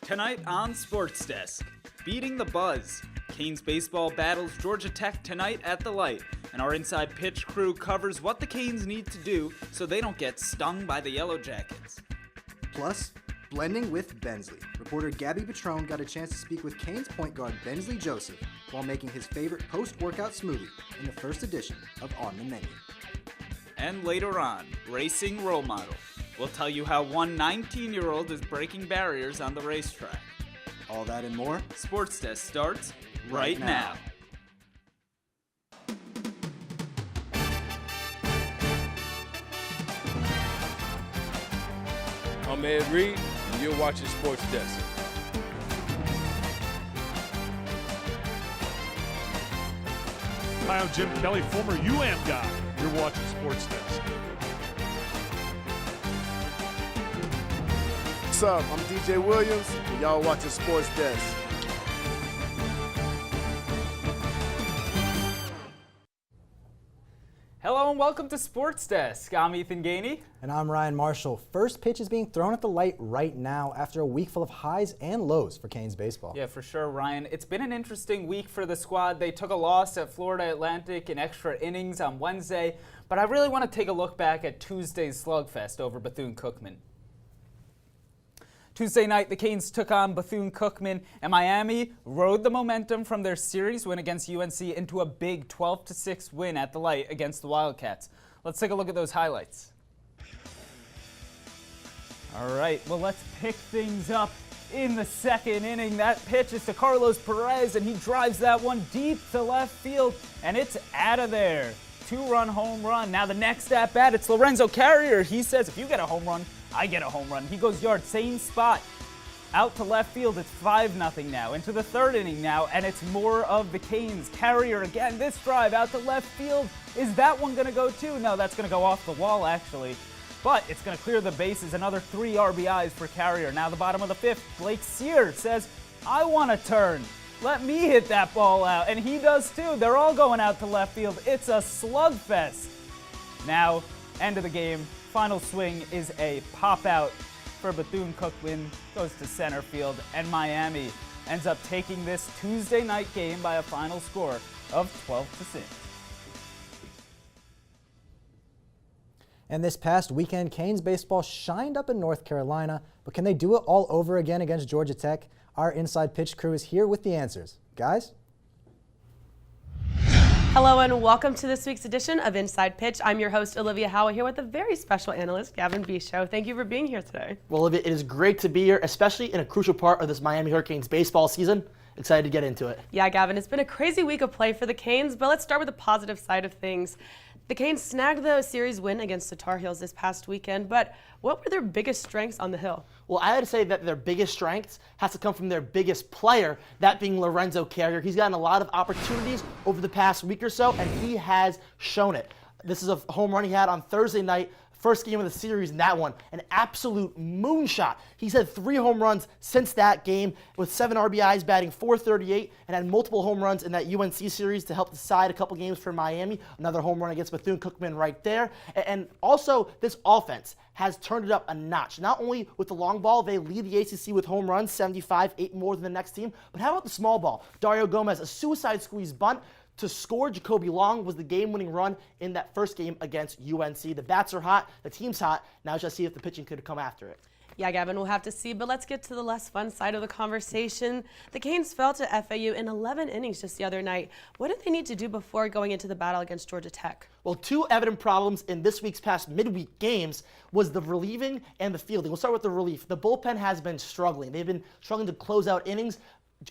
Tonight on SportsDesk, beating the buzz. Canes baseball battles Georgia Tech tonight at the Light, and our inside pitch crew covers what the Canes need to do so they don't get stung by the Yellow Jackets. Plus, blending with Bensley. Reporter Gabby Petrone got a chance to speak with Canes point guard Bensley Joseph while making his favorite post-workout smoothie in the first edition of On the Menu. And later on, Racing Role Model. We'll tell you how one 19-year-old is breaking barriers on the racetrack. All that and more. SportsDesk starts right now. I'm Ed Reed, and you're watching SportsDesk. Hi, I'm Jim Kelly, former guy. You're watching SportsDesk. What's up? I'm DJ Williams, and y'all watching SportsDesk. Hello and welcome to SportsDesk. I'm Ethan Gainey. And I'm Ryan Marshall. First pitch is being thrown at the Light right now after a week full of highs and lows for Canes baseball. Yeah, for sure, Ryan. It's been an interesting week for the squad. They took a loss at Florida Atlantic in extra innings on Wednesday, but I really want to take a look back at Tuesday's slugfest over Bethune-Cookman. Tuesday night, the Canes took on Bethune-Cookman, and Miami rode the momentum from their series win against UNC into a big 12-6 win at the Light against the Wildcats. Let's take a look at those highlights. All right, well, let's pick things up in the second inning. That pitch is to Carlos Perez, and he drives that one deep to left field, and it's out of there. Two-run home run. Now the next at-bat, it's Lorenzo Carrier. He says, if you get a home run, I get a home run. He goes yard, same spot. Out to left field, it's 5-0 now. Into the third inning now, and it's more of the Canes. Carrier again, this drive out to left field. Is that one going to go too? No, that's going to go off the wall, actually. But it's going to clear the bases. Another 3 RBIs for Carrier. Now the bottom of the fifth, Blake Sear says, I want to turn. Let me hit that ball out. And he does too. They're all going out to left field. It's a slugfest. Now, end of the game. Final swing is a pop out for Bethune-Cookman, goes to center field, and Miami ends up taking this Tuesday night game by a final score of 12-6. And this past weekend, Canes baseball shined up in North Carolina, but can they do it all over again against Georgia Tech? Our inside pitch crew is here with the answers. Guys? Hello and welcome to this week's edition of Inside Pitch. I'm your host, Olivia Howell, here with a very special analyst, Gavin Bischow. Thank you for being here today. Well, Olivia, it is great to be here, especially in a crucial part of this Miami Hurricanes baseball season. Excited to get into it. Yeah, Gavin, it's been a crazy week of play for the Canes, but let's start with the positive side of things. The Canes snagged the series win against the Tar Heels this past weekend, but what were their biggest strengths on the hill? Well, I had to say that their biggest strengths has to come from their biggest player, that being Lorenzo Carrier. He's gotten a lot of opportunities over the past week or so, and he has shown it. This is a home run he had on Thursday night. First game of the series in that one, an absolute moonshot. He's had 3 home runs since that game with 7 RBIs, batting .438, and had multiple home runs in that UNC series to help decide a couple games for Miami. Another home run against Bethune-Cookman right there. And also, this offense has turned it up a notch. Not only with the long ball, they lead the ACC with home runs, 75, 8 more than the next team, but how about the small ball? Dario Gomez, a suicide squeeze bunt to score. Jacoby Long was the game-winning run in that first game against UNC. The bats are hot, the team's hot. Now just see if the pitching could come after it. Yeah, Gavin, we'll have to see, but let's get to the less fun side of the conversation. The Canes fell to FAU in 11 innings just the other night. What do they need to do before going into the battle against Georgia Tech? Well, 2 evident problems in this week's past midweek games was the relieving and the fielding. We'll start with the relief. The bullpen has been struggling. They've been struggling to close out innings.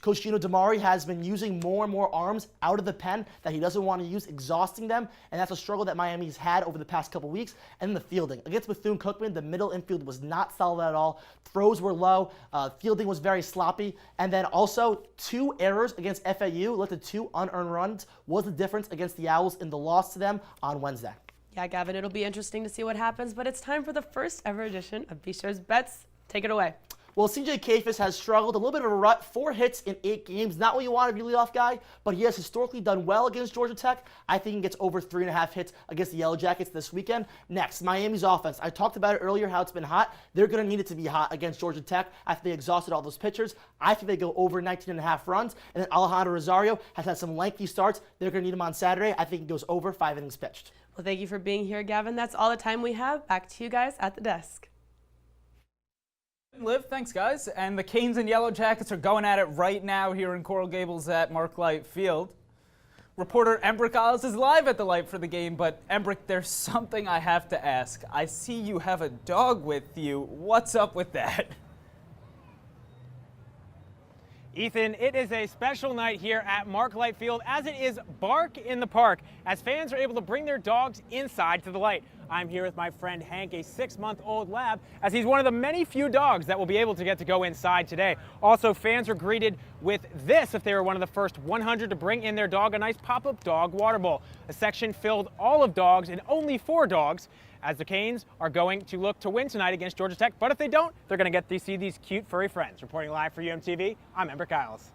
Coach Gino DeMari has been using more and more arms out of the pen that he doesn't want to use, exhausting them, and that's a struggle that Miami's had over the past couple weeks. And the fielding. Against Bethune-Cookman, the middle infield was not solid at all. Throws were low, fielding was very sloppy, and then also 2 errors against FAU led to 2 unearned runs was the difference against the Owls in the loss to them on Wednesday. Yeah, Gavin, it'll be interesting to see what happens, but it's time for the first ever edition of Bishow's Bets. Take it away. Well, CJ Kafis has struggled, a little bit of a rut, 4 hits in 8 games. Not what you want to be a leadoff guy, but he has historically done well against Georgia Tech. I think he gets over 3.5 hits against the Yellow Jackets this weekend. Next, Miami's offense. I talked about it earlier, how it's been hot. They're going to need it to be hot against Georgia Tech after they exhausted all those pitchers. I think they go over 19.5 runs. And then Alejandro Rosario has had some lengthy starts. They're going to need him on Saturday. I think he goes over 5 innings pitched. Well, thank you for being here, Gavin. That's all the time we have. Back to you guys at the desk. Liv, thanks guys. And the Canes and Yellow Jackets are going at it right now here in Coral Gables at Marklight Field. Reporter Embrick Isles is live at the light for the game, but Embrick, there's something I have to ask. I see you have a dog with you. What's up with that? Ethan, it is a special night here at Marklight Field, as it is Bark in the Park, as fans are able to bring their dogs inside to the light. I'm here with my friend Hank, a 6-month-old lab, as he's one of the many few dogs that will be able to get to go inside today. Also, fans are greeted with this if they were one of the first 100 to bring in their dog, a nice pop-up dog water bowl. A section filled all of dogs and only 4 dogs, as the Canes are going to look to win tonight against Georgia Tech. But if they don't, they're going to get to see these cute furry friends. Reporting live for UMTV, I'm Embrick Isles.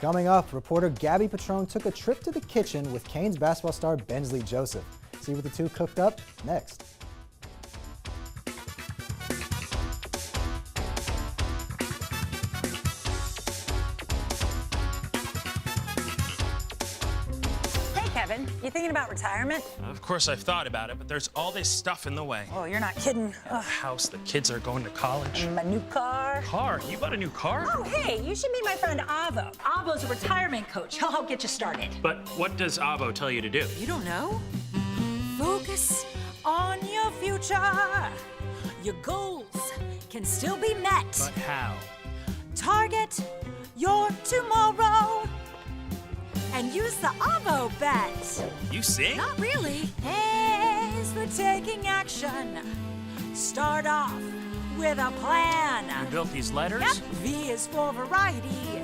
Coming up, reporter Gabby Patron took a trip to the kitchen with Canes basketball star Bensley Joseph. See what the two cooked up next. You thinking about retirement? Of course I've thought about it, but there's all this stuff in the way. Oh, you're not kidding. The house, the kids are going to college. My new car. Car? You bought a new car? Oh, hey, you should meet my friend Avo. Avo's a retirement coach. He'll help get you started. But what does Avo tell you to do? You don't know? Focus on your future. Your goals can still be met. But how? Target your tomorrow. And use the Avo bet. You sing? Not really. A is for taking action. Start off with a plan. You built these letters? Yep. V is for variety.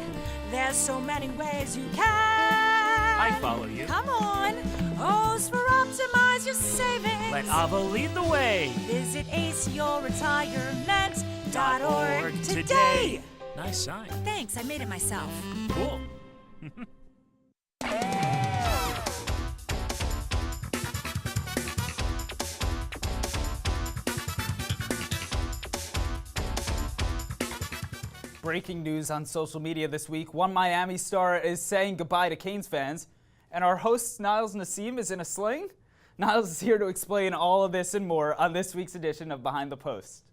There's so many ways you can. I follow you. Come on. O's for optimize your savings. Let Avo lead the way. Visit aceyourretirement.org today. Nice sign. Thanks, I made it myself. Cool. Breaking news on social media this week. One Miami star is saying goodbye to Canes fans, and our host Niles Nassim is in a sling. Niles is here to explain all of this and more on this week's edition of Behind the Post.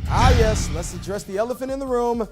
Ah yes, let's address the elephant in the room.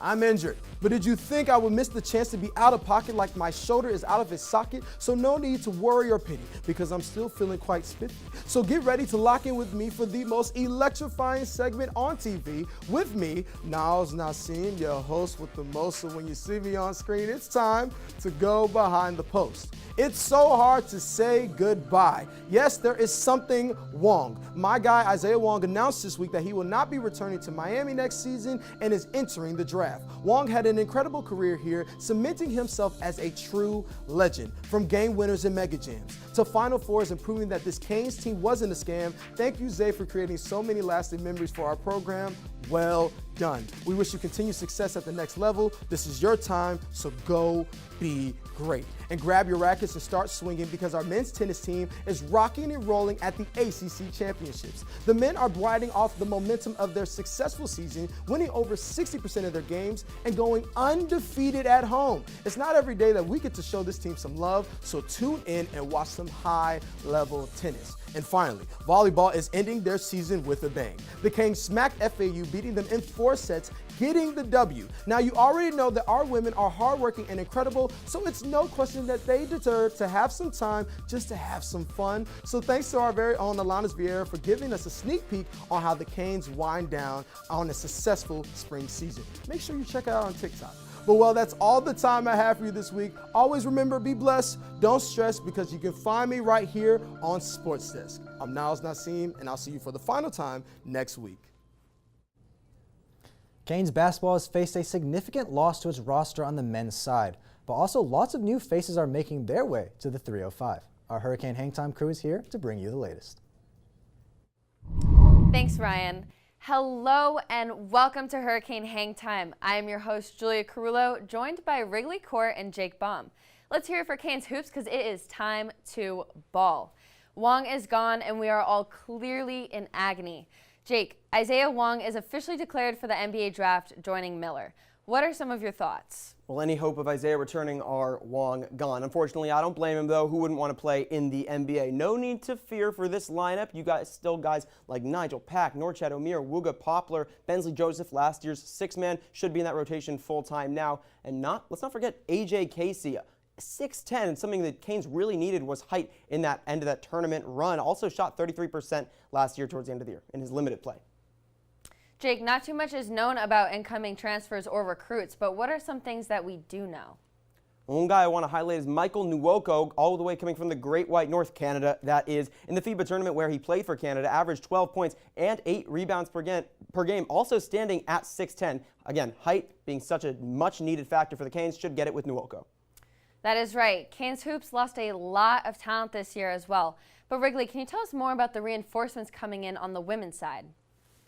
I'm injured. But did you think I would miss the chance to be out of pocket like my shoulder is out of its socket? So no need to worry or pity, because I'm still feeling quite spiffy. So get ready to lock in with me for the most electrifying segment on TV. With me, Niles Nassim, your host with the most. So when you see me on screen, it's time to go behind the post. It's so hard to say goodbye. Yes, there is something wrong. My guy Isaiah Wong announced this week that he will not be returning to Miami next season and is entering the draft. Wong had an incredible career here, cementing himself as a true legend. From game winners and mega jams to Final Fours and proving that this Canes team wasn't a scam. Thank you, Zay, for creating so many lasting memories for our program. Well done. We wish you continued success at the next level. This is your time, so go be great. And grab your rackets and start swinging, because our men's tennis team is rocking and rolling at the ACC Championships. The men are riding off the momentum of their successful season, winning over 60% of their games and going undefeated at home. It's not every day that we get to show this team some love, so tune in and watch some high-level tennis. And finally, volleyball is ending their season with a bang. The Canes smacked FAU, beating them in 4 sets, getting the W. Now, you already know that our women are hardworking and incredible, so it's no question that they deserve to have some time just to have some fun. So thanks to our very own Alanis Vieira for giving us a sneak peek on how the Canes wind down on a successful spring season. Make sure you check it out on TikTok. But well, that's all the time I have for you this week. Always remember, be blessed, don't stress, because you can find me right here on SportsDesk. I'm Niles Nassim, and I'll see you for the final time next week. Canes basketball has faced a significant loss to its roster on the men's side, but also lots of new faces are making their way to the 305. Our Hurricane Hang Time crew is here to bring you the latest. Thanks, Ryan. Hello and welcome to Hurricane Hang Time. I am your host, Julia Carullo, joined by Wrigley Court and Jake Baum. Let's hear it for Canes Hoops because it is time to ball. Wong is gone and we are all clearly in agony. Jake, Isaiah Wong is officially declared for the NBA draft, joining Miller. What are some of your thoughts? Well, any hope of Isaiah returning are long gone. Unfortunately, I don't blame him, though. Who wouldn't want to play in the NBA? No need to fear for this lineup. You guys still guys like Nigel Pack, Norchad O'Meara, Wooga Poplar, Bensley Joseph, last year's six-man, should be in that rotation full-time now. And let's not forget A.J. Casey. 6'10", something that Canes really needed was height in that end of that tournament run. Also shot 33% last year towards the end of the year in his limited play. Jake, not too much is known about incoming transfers or recruits, but what are some things that we do know? One guy I want to highlight is Michael Nwoko, all the way coming from the Great White North, Canada, that is. In the FIBA tournament where he played for Canada, averaged 12 points and 8 rebounds per game, also standing at 6'10". Again, height being such a much-needed factor for the Canes, should get it with Nwoko. That is right. Canes Hoops lost a lot of talent this year as well. But Wrigley, can you tell us more about the reinforcements coming in on the women's side?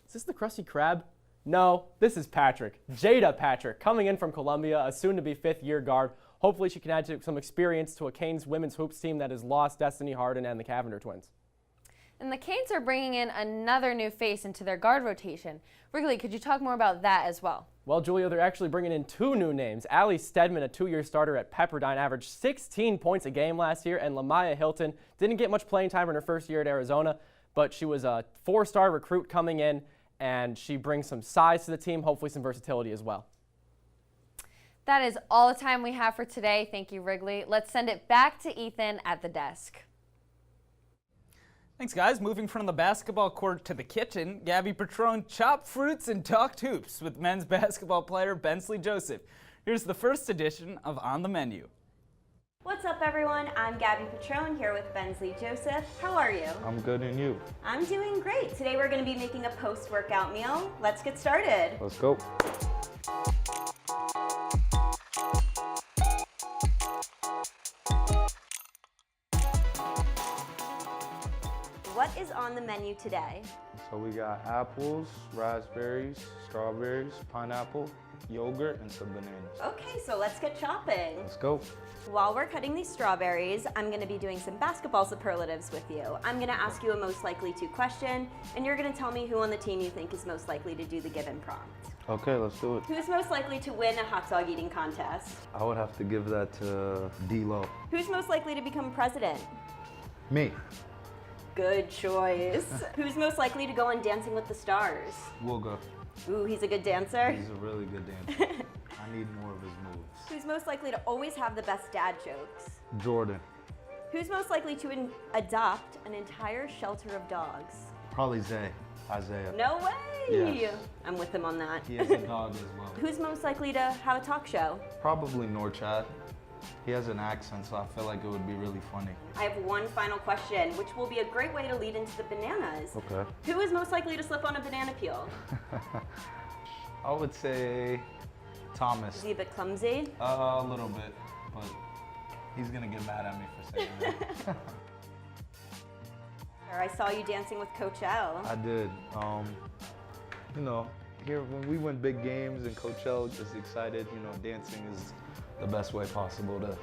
Is this the Krusty Krab? No, this is Patrick. Jada Patrick, coming in from Columbia, a soon-to-be fifth-year guard. Hopefully she can add some experience to a Canes women's hoops team that has lost Destiny Harden and the Cavender twins. And the Canes are bringing in another new face into their guard rotation. Wrigley, could you talk more about that as well? Well, Julia, they're actually bringing in two new names. Allie Steadman, a two-year starter at Pepperdine, averaged 16 points a game last year, and Lamaya Hilton didn't get much playing time in her first year at Arizona, but she was a four-star recruit coming in, and she brings some size to the team, hopefully some versatility as well. That is all the time we have for today. Thank you, Wrigley. Let's send it back to Ethan at the desk. Thanks, guys. Moving from the basketball court to the kitchen, Gabby Patron chopped fruits and talked hoops with men's basketball player Bensley Joseph. Here's the first edition of On the Menu. What's up, everyone? I'm Gabby Patron here with Bensley Joseph. How are you? I'm good, and you? I'm doing great. Today we're going to be making a post-workout meal. Let's get started. Let's go. What is on the menu today? So we got apples, raspberries, strawberries, pineapple, yogurt, and some bananas. Okay, so let's get chopping. Let's go. While we're cutting these strawberries, I'm going to be doing some basketball superlatives with you. I'm going to ask you a most likely to question, and you're going to tell me who on the team you think is most likely to do the given prompt. Okay, let's do it. Who's most likely to win a hot dog eating contest? I would have to give that to D-Lo. Who's most likely to become president? Me. Good choice. Who's most likely to go on Dancing with the Stars? Wooga. Ooh, he's a good dancer. He's a really good dancer. I need more of his moves. Who's most likely to always have the best dad jokes? Jordan. Who's most likely to adopt an entire shelter of dogs? Probably Isaiah. No way! Yes. I'm with him on that. He has a dog as well. Who's most likely to have a talk show? Probably Norchad. He has an accent, so I feel like it would be really funny. I have one final question, which will be a great way to lead into the bananas. Okay. Who is most likely to slip on a banana peel? I would say Thomas. Is he a bit clumsy? A little bit, but he's gonna get mad at me for saying that. I saw you dancing with Coach L. I did. You know, here when we win big games and Coach L is excited, you know, dancing is the best way possible to,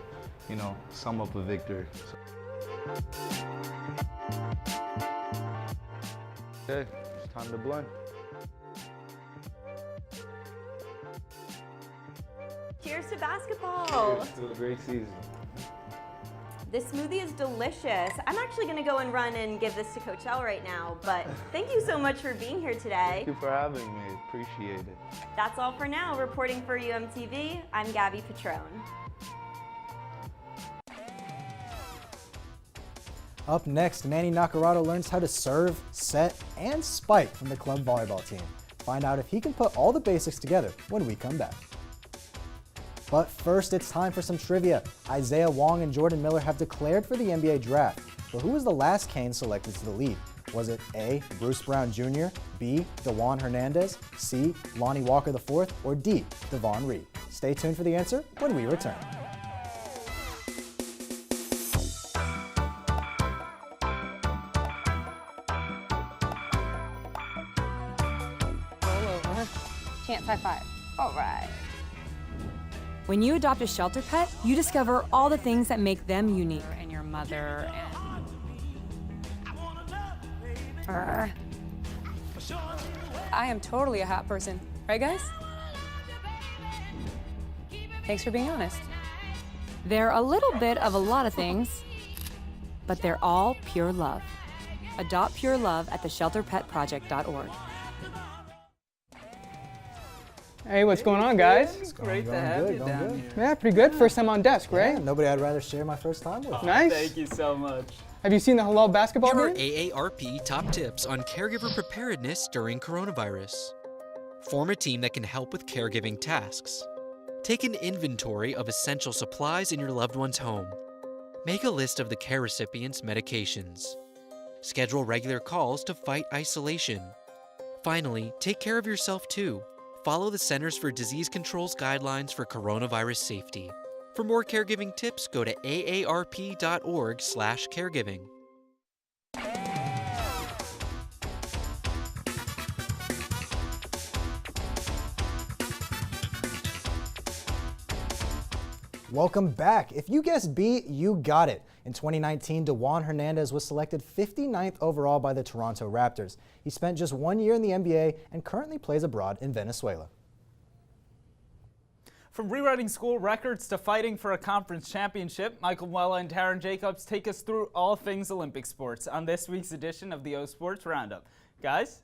you know, sum up a victory. Okay, it's time to blend. Cheers to basketball. Cheers to a great season. This smoothie is delicious. I'm actually gonna go and run and give this to Coach L right now, but thank you so much for being here today. Thank you for having me, appreciate it. That's all for now. Reporting for UMTV, I'm Gabby Patron. Up next, Manny Nacarado learns how to serve, set, and spike from the club volleyball team. Find out if he can put all the basics together when we come back. But first, it's time for some trivia. Isaiah Wong and Jordan Miller have declared for the NBA draft. But who was the last Cane selected to the league? Was it A, Bruce Brown Jr., B, DeJuan Hernandez, C, Lonnie Walker IV, or D, Devon Reed? Stay tuned for the answer when we return. chance high five. All right. When you adopt a shelter pet, you discover all the things that make them unique. And your mother I am totally a hot person. Right, guys? Thanks for being honest. They're a little bit of a lot of things, but they're all pure love. Adopt pure love at theshelterpetproject.org. Hey, what's going on, guys? It's great to have you down here. Yeah, pretty good. First time on desk, right? Yeah, nobody I'd rather share my first time with. Nice. Thank you so much. Have you seen the Hello basketball Here are game? AARP top tips on caregiver preparedness during coronavirus. Form a team that can help with caregiving tasks. Take an inventory of essential supplies in your loved one's home. Make a list of the care recipient's medications. Schedule regular calls to fight isolation. Finally, take care of yourself too. Follow the Centers for Disease Control's guidelines for coronavirus safety. For more caregiving tips, go to aarp.org/caregiving. Welcome back. If you guessed B, you got it. In 2019, DeJuan Hernandez was selected 59th overall by the Toronto Raptors. He spent just 1 year in the NBA and currently plays abroad in Venezuela. From rewriting school records to fighting for a conference championship, Michael Muella and Taryn Jacobs take us through all things Olympic sports on this week's edition of the O Sports Roundup. Guys?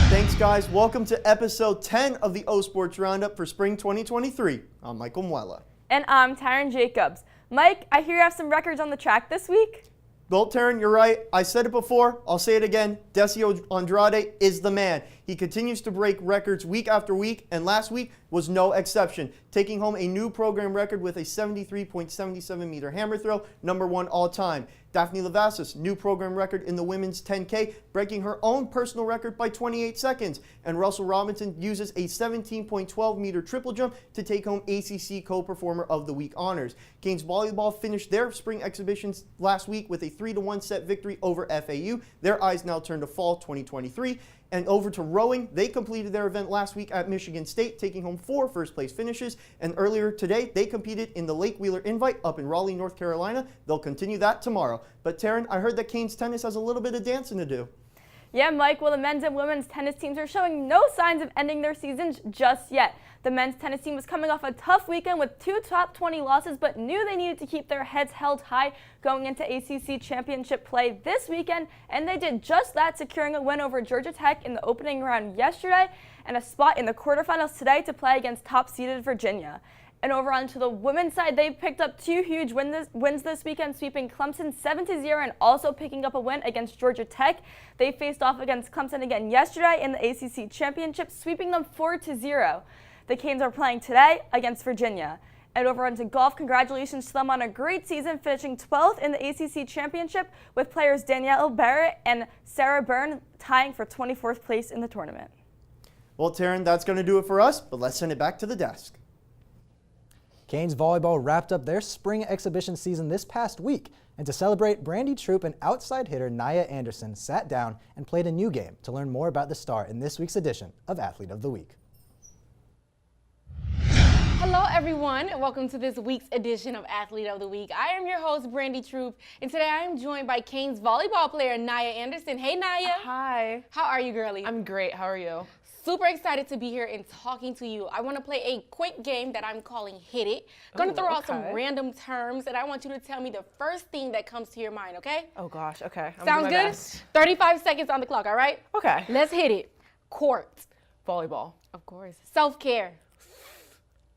Thanks, guys. Welcome to episode 10 of the O Sports Roundup for spring 2023. I'm Michael Muella. And I'm Taryn Jacobs. Mike, I hear you have some records on the track this week. Well, Taryn, you're right. I said it before. I'll say it again. Decio Andrade is the man. He continues to break records week after week, and last week was no exception, taking home a new program record with a 73.77-meter hammer throw, #1 all time. Daphne Lavassis, new program record in the women's 10K, breaking her own personal record by 28 seconds. And Russell Robinson uses a 17.12-meter triple jump to take home ACC Co-Performer of the Week honors. Canes volleyball finished their spring exhibitions last week with a 3-1 set victory over FAU. Their eyes now turn to fall 2023. And over to rowing, they completed their event last week at Michigan State, taking home 4 first-place finishes. And earlier today, they competed in the Lake Wheeler Invite up in Raleigh, North Carolina. They'll continue that tomorrow. But Taryn, I heard that Canes tennis has a little bit of dancing to do. Yeah, Mike, well, the men's and women's tennis teams are showing no signs of ending their seasons just yet. The men's tennis team was coming off a tough weekend with 2 top 20 losses, but knew they needed to keep their heads held high going into ACC championship play this weekend, and they did just that, securing a win over Georgia Tech in the opening round yesterday and a spot in the quarterfinals today to play against top-seeded Virginia. And over onto the women's side, they picked up 2 huge wins this weekend, sweeping Clemson 7-0 and also picking up a win against Georgia Tech. They faced off against Clemson again yesterday in the ACC championship, sweeping them 4-0. The Canes are playing today against Virginia. And over onto golf, congratulations to them on a great season, finishing 12th in the ACC championship with players Danielle Barrett and Sarah Byrne tying for 24th place in the tournament. Well, Taryn, that's going to do it for us, but let's send it back to the desk. Canes volleyball wrapped up their spring exhibition season this past week, and to celebrate, Brandy Troop and outside hitter Nia Anderson sat down and played a new game to learn more about the star in this week's edition of Athlete of the Week. Hello, everyone, and welcome to this week's edition of Athlete of the Week. I am your host, Brandy Troop, and today I am joined by Canes volleyball player Nia Anderson. Hey, Nia. Hi. How are you, girlie? I'm great. How are you? Super excited to be here and talking to you. I want to play a quick game that I'm calling Hit It. Gonna throw out some random terms, and I want you to tell me the first thing that comes to your mind, okay? Oh, gosh. Okay. Sounds good? 35 seconds on the clock, all right? Okay. Let's hit it. Court. Volleyball. Of course. Self-care.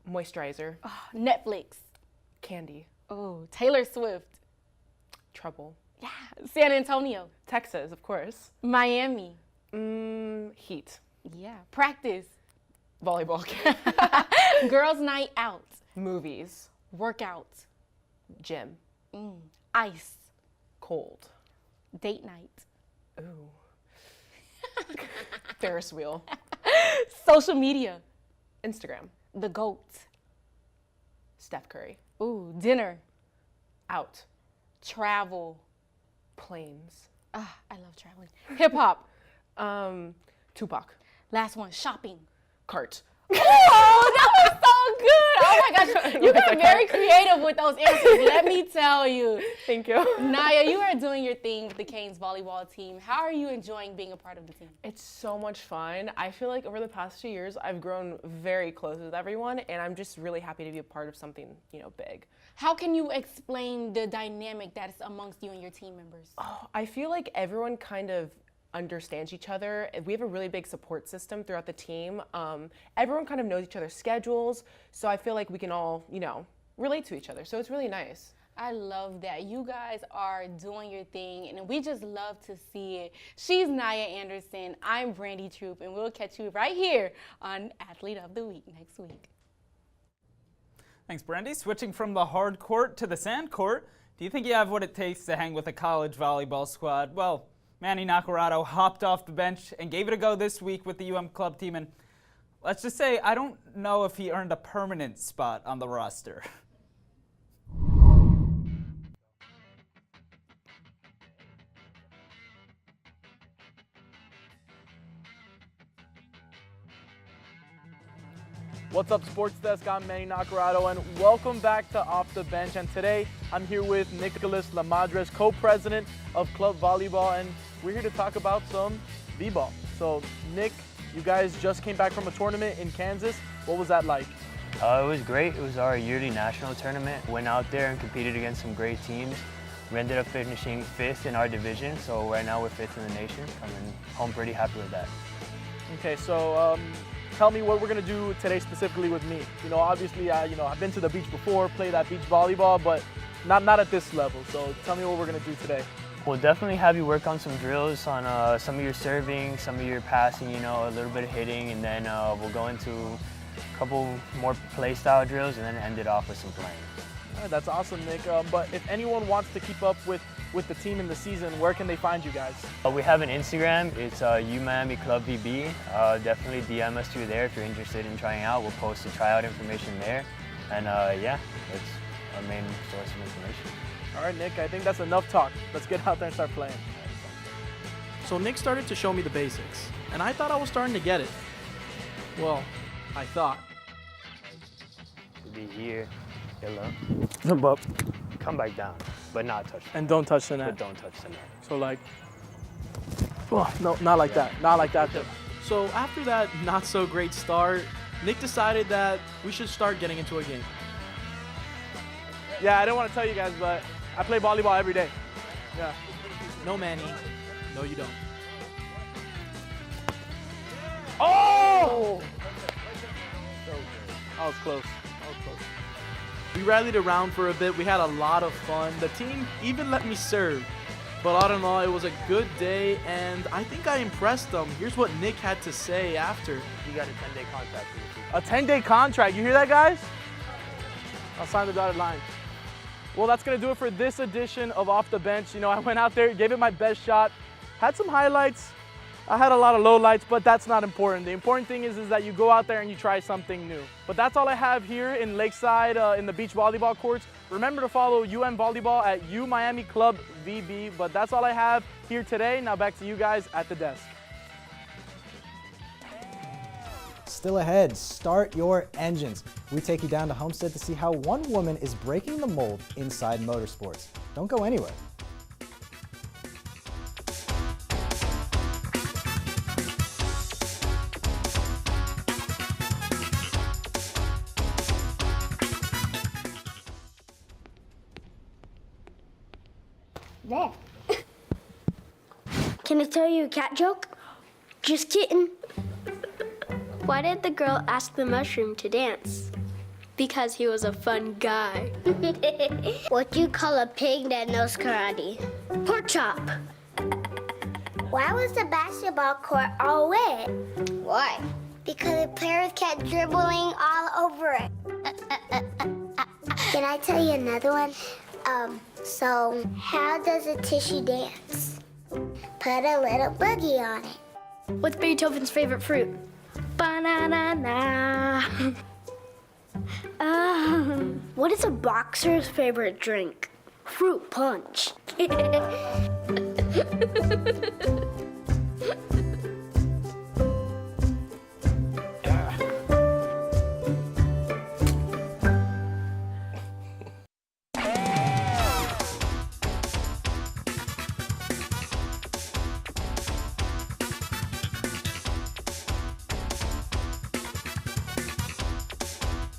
Moisturizer. Oh, Netflix. Candy. Oh, Taylor Swift. Trouble. Yeah. San Antonio. Texas, of course. Miami. Heat. Yeah. Practice. Volleyball. Girls' night out. Movies. Workout. Gym. Ice. Cold. Date night. Ooh. Ferris wheel. Social media. Instagram. The GOAT. Steph Curry. Ooh, dinner. Out. Travel. Planes. I love traveling. Hip hop. Tupac. Last one, shopping. Cart. Oh, that was so good. Oh my gosh. You got very creative with those answers, let me tell you. Thank you. Naya, you are doing your thing with the Canes volleyball team. How are you enjoying being a part of the team? It's so much fun. I feel like over the past 2 years, I've grown very close with everyone, and I'm just really happy to be a part of something, big. How can you explain the dynamic that is amongst you and your team members? Oh, I feel like everyone kind of understands each other. We have a really big support system throughout the team. Everyone kind of knows each other's schedules, so I feel like we can all, relate to each other. So it's really nice. I love that. You guys are doing your thing, and we just love to see it. She's Naya Anderson. I'm Brandy Troop, and we'll catch you right here on Athlete of the Week next week. Thanks, Brandy. Switching from the hard court to the sand court, do you think you have what it takes to hang with a college volleyball squad? Well, Manny Naccarato hopped off the bench and gave it a go this week with the UM club team, and let's just say I don't know if he earned a permanent spot on the roster. What's up, Sports Desk? I'm Manny Naccarato, and welcome back to Off the Bench. And today, I'm here with Nicholas Lamadres, co-president of Club Volleyball, and we're here to talk about some V-ball. So, Nick, you guys just came back from a tournament in Kansas. What was that like? It was great. It was our yearly national tournament. Went out there and competed against some great teams. We ended up finishing 5th in our division, so right now we're 5th in the nation. Coming home pretty happy with that. Okay, so tell me what we're gonna do today specifically with me. Obviously, I've been to the beach before, played that beach volleyball, but not at this level. So tell me what we're gonna do today. We'll definitely have you work on some drills, on some of your serving, some of your passing, a little bit of hitting, and then we'll go into a couple more play style drills and then end it off with some playing. All right, that's awesome, Nick. But if anyone wants to keep up with the team in the season, where can they find you guys? We have an Instagram. It's UMiami Club VB. Definitely DM us through there if you're interested in trying out. We'll post the tryout information there. And yeah, that's our main source of information. All right, Nick, I think that's enough talk. Let's get out there and start playing. So Nick started to show me the basics, and I thought I was starting to get it. Well, I thought. Be here, jump up, come back down, but not touch. And don't touch the net. But don't touch the net. So like, oh, no, not like that. Not like that though. So after that not so great start, Nick decided that we should start getting into a game. Yeah, I didn't want to tell you guys, but I play volleyball every day. Yeah. No, Manny. No, you don't. Oh! I was close. We rallied around for a bit. We had a lot of fun. The team even let me serve. But all in all, it was a good day, and I think I impressed them. Here's what Nick had to say after. You got a 10-day contract. A 10-day contract. You hear that, guys? I'll sign the dotted line. Well, that's going to do it for this edition of Off the Bench. I went out there, gave it my best shot, had some highlights. I had a lot of lowlights, but that's not important. The important thing is that you go out there and you try something new. But that's all I have here in Lakeside in the beach volleyball courts. Remember to follow UM Volleyball at UMiami Club VB. But that's all I have here today. Now back to you guys at the desk. Still ahead, start your engines. We take you down to Homestead to see how one woman is breaking the mold inside motorsports. Don't go anywhere. There. Can I tell you a cat joke? Just kidding. Why did the girl ask the mushroom to dance? Because he was a fun guy. What do you call a pig that knows karate? Pork chop. Why was the basketball court all wet? Why? Because the players kept dribbling all over it. Can I tell you another one? So how does a tissue dance? Put a little boogie on it. What's Beethoven's favorite fruit? Banana. What is a boxer's favorite drink? Fruit punch.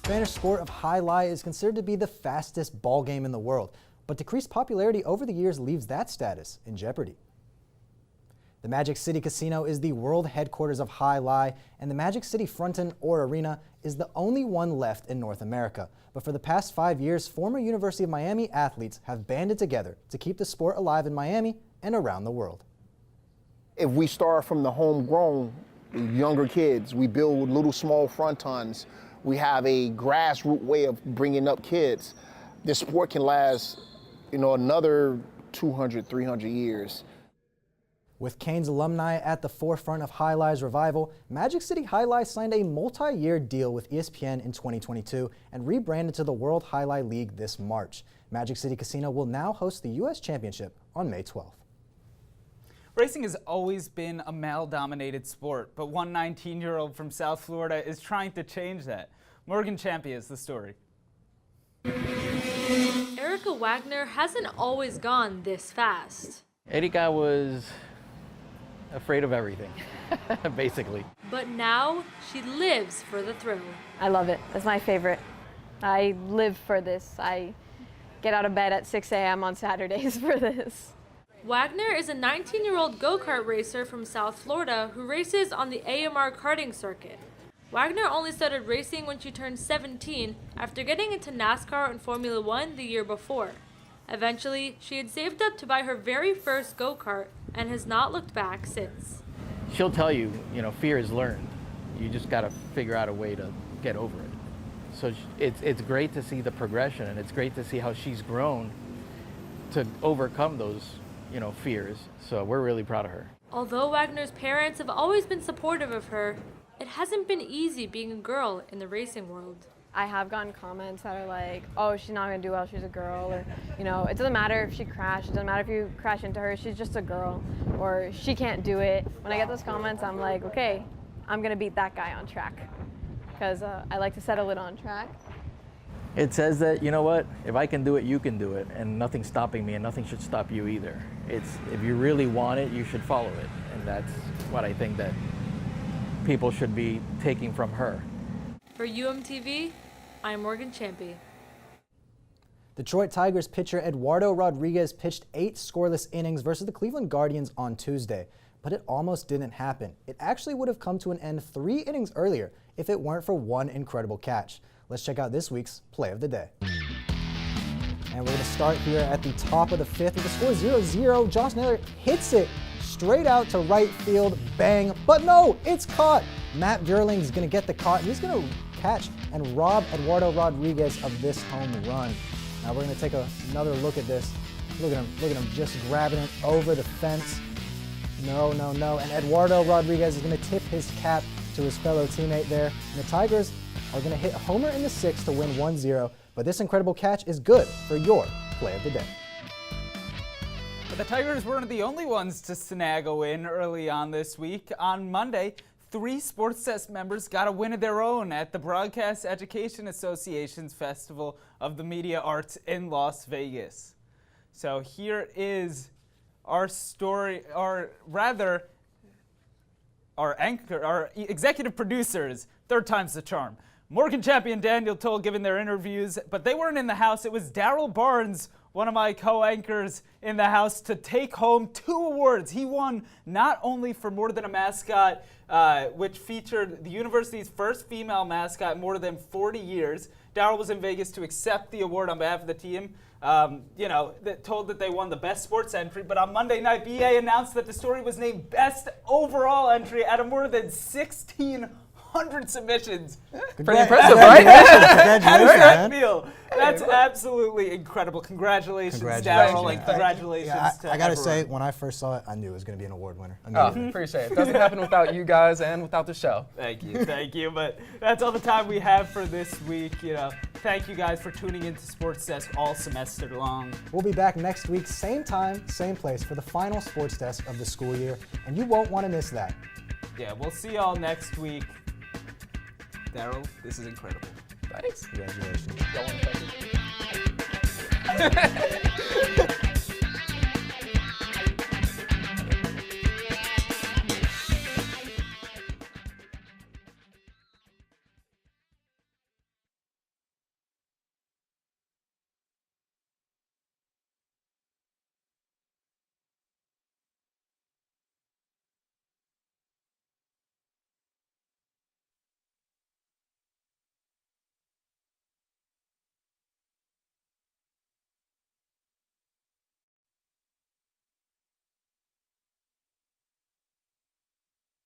Spanish sport of jai alai is considered to be the fastest ball game in the world, but decreased popularity over the years leaves that status in jeopardy. The Magic City Casino is the world headquarters of jai alai, and the Magic City Fronton or Arena is the only one left in North America. But for the past 5 years, former University of Miami athletes have banded together to keep the sport alive in Miami and around the world. If we start from the homegrown, younger kids, we build little small frontons, we have a grassroots way of bringing up kids, this sport can last, another 200, 300 years. With Canes alumni at the forefront of jai alai's revival, Magic City Jai Alai signed a multi-year deal with ESPN in 2022 and rebranded to the World Jai Alai League this March. Magic City Casino will now host the U.S. Championship on May 12th. Racing has always been a male-dominated sport, but one 19-year-old from South Florida is trying to change that. Morgan Champy is the story. Erica Wagner hasn't always gone this fast. Erika was afraid of everything, basically. But now she lives for the thrill. I love it. It's my favorite. I live for this. I get out of bed at 6 a.m. on Saturdays for this. Wagner is a 19-year-old go-kart racer from South Florida who races on the AMR karting circuit. Wagner only started racing when she turned 17 after getting into NASCAR and Formula One the year before. Eventually, she had saved up to buy her very first go-kart and has not looked back since. She'll tell you, fear is learned. You just got to figure out a way to get over it. So it's great to see the progression, and it's great to see how she's grown to overcome those, fears. So we're really proud of her. Although Wagner's parents have always been supportive of her, it hasn't been easy being a girl in the racing world. I have gotten comments that are like, oh, she's not going to do well, she's a girl, or, it doesn't matter if she crashed, it doesn't matter if you crash into her, she's just a girl, or she can't do it. When I get those comments, I'm like, okay, I'm going to beat that guy on track, because I like to settle it on track. It says that, if I can do it, you can do it, and nothing's stopping me, and nothing should stop you either. If you really want it, you should follow it, and that's what I think that people should be taking from her. For UMTV, I'm Morgan Champy. Detroit Tigers pitcher Eduardo Rodriguez pitched 8 scoreless innings versus the Cleveland Guardians on Tuesday, but it almost didn't happen. It actually would have come to an end 3 innings earlier if it weren't for one incredible catch. Let's check out this week's Play of the Day. And we're going to start here at the top of the 5th with the score 0-0. Josh Naylor hits it straight out to right field, bang, but no, it's caught. Matt Vierling is going to get the caught, and he's going to catch and rob Eduardo Rodriguez of this home run. Now we're going to take another look at this. Look at him just grabbing it over the fence. No, and Eduardo Rodriguez is going to tip his cap to his fellow teammate there. And the Tigers are going to hit a homer in the 6th to win 1-0, but this incredible catch is good for your Play of the Day. But the Tigers weren't the only ones to snag a win early on this week. On Monday, 3 SportsDesk members got a win of their own at the Broadcast Education Association's Festival of the Media Arts in Las Vegas. So here is our story, our executive producers, third time's the charm. Morgan Champy and Daniel Toll giving their interviews, but they weren't in the house. It was Daryl Barnes, one of my co-anchors, in the house to take home 2 awards. He won not only for More Than a Mascot, which featured the university's first female mascot in more than 40 years. Daryl was in Vegas to accept the award on behalf of the team. Told that they won the best sports entry, but on Monday night, BA announced that the story was named best overall entry out of more than 1,600 submissions. Pretty impressive, right? How does that feel? That's absolutely incredible. Congratulations, Daryl, and congratulations to I gotta everyone. say, when I first saw it, I knew it was gonna be an award winner. Appreciate it. It doesn't happen without you guys and without the show. Thank you. But that's all the time we have for this week. Thank you guys for tuning into Sports Desk all semester long. We'll be back next week, same time, same place, for the final Sports Desk of the school year, and you won't want to miss that. Yeah, we'll see y'all next week. Daryl, this is incredible. Thanks. Congratulations. Y'all want to thank you?